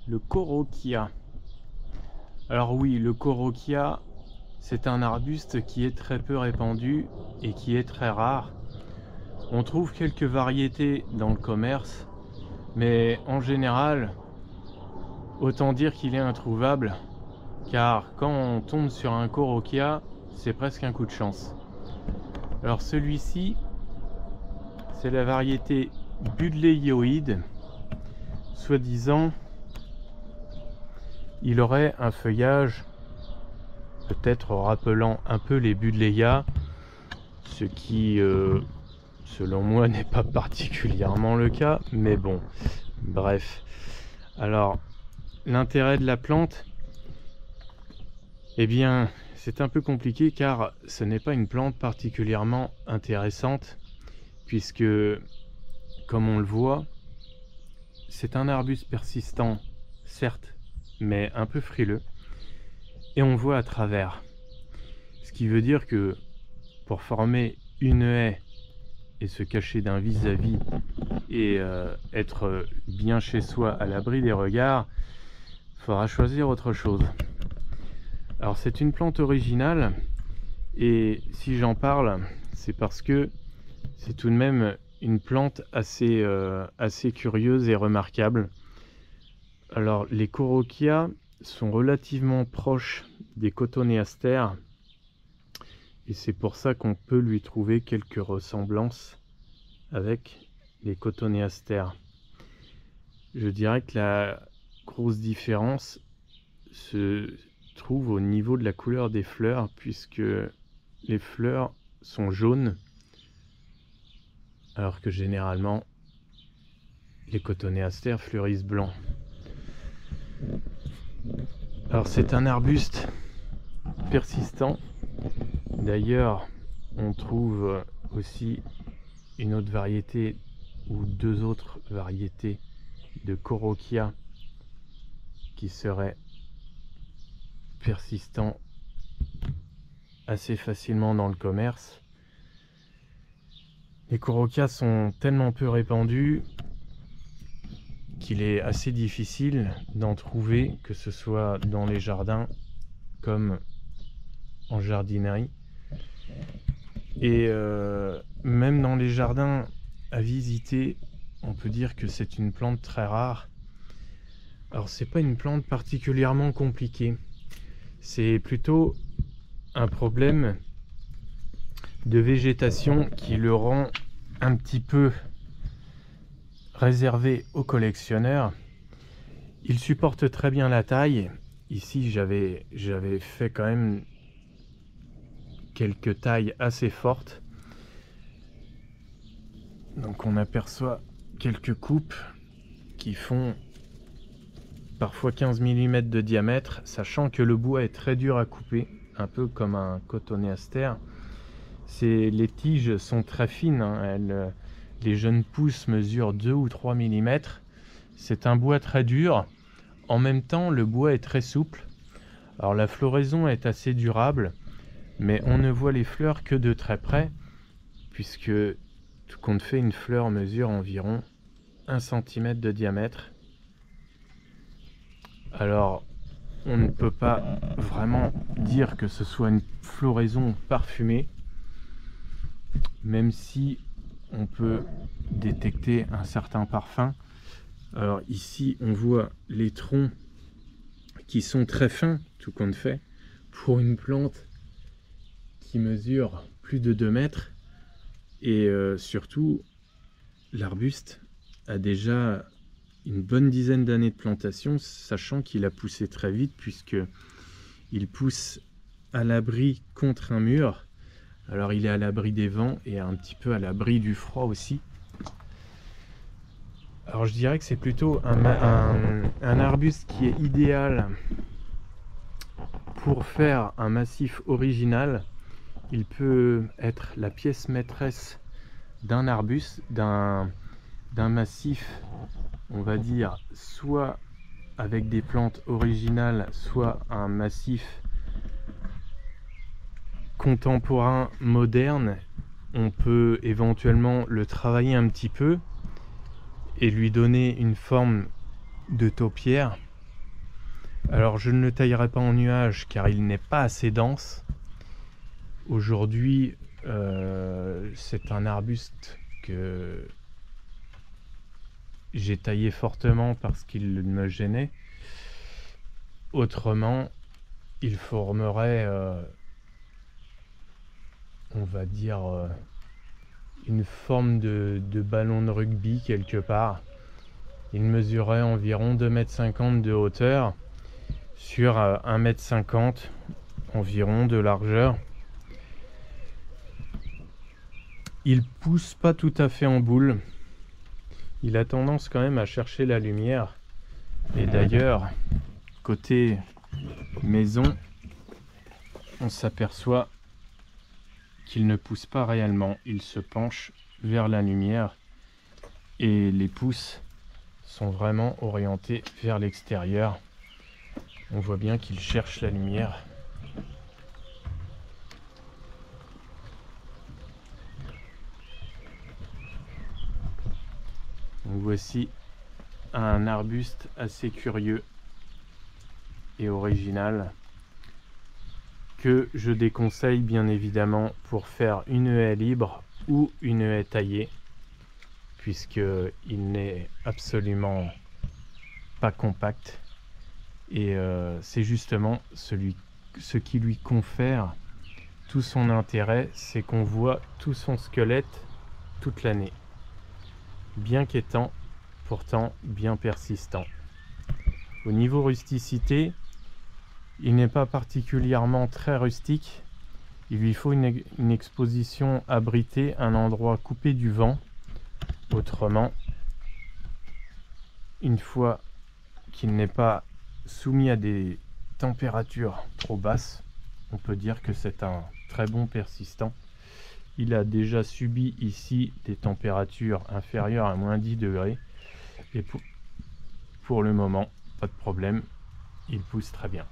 Le corokia. Alors oui, le corokia, c'est un arbuste qui est très peu répandu et qui est très rare. On trouve quelques variétés dans le commerce, mais en général, autant dire qu'il est introuvable, car quand on tombe sur un corokia, c'est presque un coup de chance. Alors celui-ci, c'est la variété budleioide. Soi-disant, il aurait un feuillage peut-être rappelant un peu les budléias, ce qui, selon moi, n'est pas particulièrement le cas, mais bon, bref. Alors, l'intérêt de la plante, eh bien, c'est un peu compliqué car ce n'est pas une plante particulièrement intéressante, puisque, comme on le voit, c'est un arbuste persistant, certes, mais un peu frileux, et on voit à travers. Ce qui veut dire que pour former une haie et se cacher d'un vis-à-vis et être bien chez soi à l'abri des regards, il faudra choisir autre chose. Alors c'est une plante originale, et si j'en parle, c'est parce que c'est tout de même une plante assez curieuse et remarquable. Alors les corokias sont relativement proches des cotonéastères, et c'est pour ça qu'on peut lui trouver quelques ressemblances avec les cotonéastères. Je dirais que la grosse différence se trouve au niveau de la couleur des fleurs, puisque les fleurs sont jaunes, alors que généralement les cotonéastères fleurissent blancs. Alors c'est un arbuste persistant. D'ailleurs, on trouve aussi une autre variété ou deux autres variétés de corokia qui seraient persistants assez facilement dans le commerce. Les corokias sont tellement peu répandus qu'il est assez difficile d'en trouver, que ce soit dans les jardins comme en jardinerie. Et même dans les jardins à visiter, on peut dire que c'est une plante très rare. Alors c'est pas une plante particulièrement compliquée, c'est plutôt un problème de végétation qui le rend un petit peu réservé aux collectionneurs. Il supporte très bien la taille. Ici j'avais fait quand même quelques tailles assez fortes, donc on aperçoit quelques coupes qui font parfois 15 mm de diamètre, sachant que le bois est très dur à couper, un peu comme un cotonéaster. Les tiges sont très fines, hein. Les jeunes pousses mesurent 2 ou 3 mm. C'est un bois très dur. En même temps, le bois est très souple. Alors la floraison est assez durable, mais on ne voit les fleurs que de très près, puisque tout compte fait, une fleur mesure environ 1 cm de diamètre. Alors, on ne peut pas vraiment dire que ce soit une floraison parfumée, même si on peut détecter un certain parfum. Alors ici, on voit les troncs qui sont très fins, tout compte fait, pour une plante qui mesure plus de 2 mètres. Et surtout, l'arbuste a déjà une bonne dizaine d'années de plantation, sachant qu'il a poussé très vite, puisque il pousse à l'abri contre un mur. Alors il est à l'abri des vents et un petit peu à l'abri du froid aussi. Alors je dirais que c'est plutôt un arbuste qui est idéal pour faire un massif original. Il peut être la pièce maîtresse d'un arbuste, d'un massif, on va dire, soit avec des plantes originales, soit un massif contemporain, moderne. On peut éventuellement le travailler un petit peu et lui donner une forme de taupière. Alors je ne le taillerai pas en nuage car il n'est pas assez dense. Aujourd'hui, c'est un arbuste que j'ai taillé fortement parce qu'il me gênait. Autrement, il formerait, on va dire, une forme de ballon de rugby quelque part. Il mesurait environ 2,50 m de hauteur sur 1,50 m environ de largeur. Il pousse pas tout à fait en boule. Il a tendance quand même à chercher la lumière. Et d'ailleurs, côté maison, on s'aperçoit qu'il ne pousse pas réellement. Il se penche vers la lumière et les pousses sont vraiment orientés vers l'extérieur. On voit bien qu'il cherche la lumière. Donc voici un arbuste assez curieux et original que je déconseille bien évidemment pour faire une haie libre ou une haie taillée, puisqu'il n'est absolument pas compact. Et c'est justement ce qui lui confère tout son intérêt, c'est qu'on voit tout son squelette toute l'année. Bien qu'étant pourtant bien persistant. Au niveau rusticité, il n'est pas particulièrement très rustique. Il lui faut une exposition abritée, un endroit coupé du vent. Autrement, une fois qu'il n'est pas soumis à des températures trop basses, on peut dire que c'est un très bon persistant. Il a déjà subi ici des températures inférieures à -10 degrés et pour le moment, pas de problème, il pousse très bien.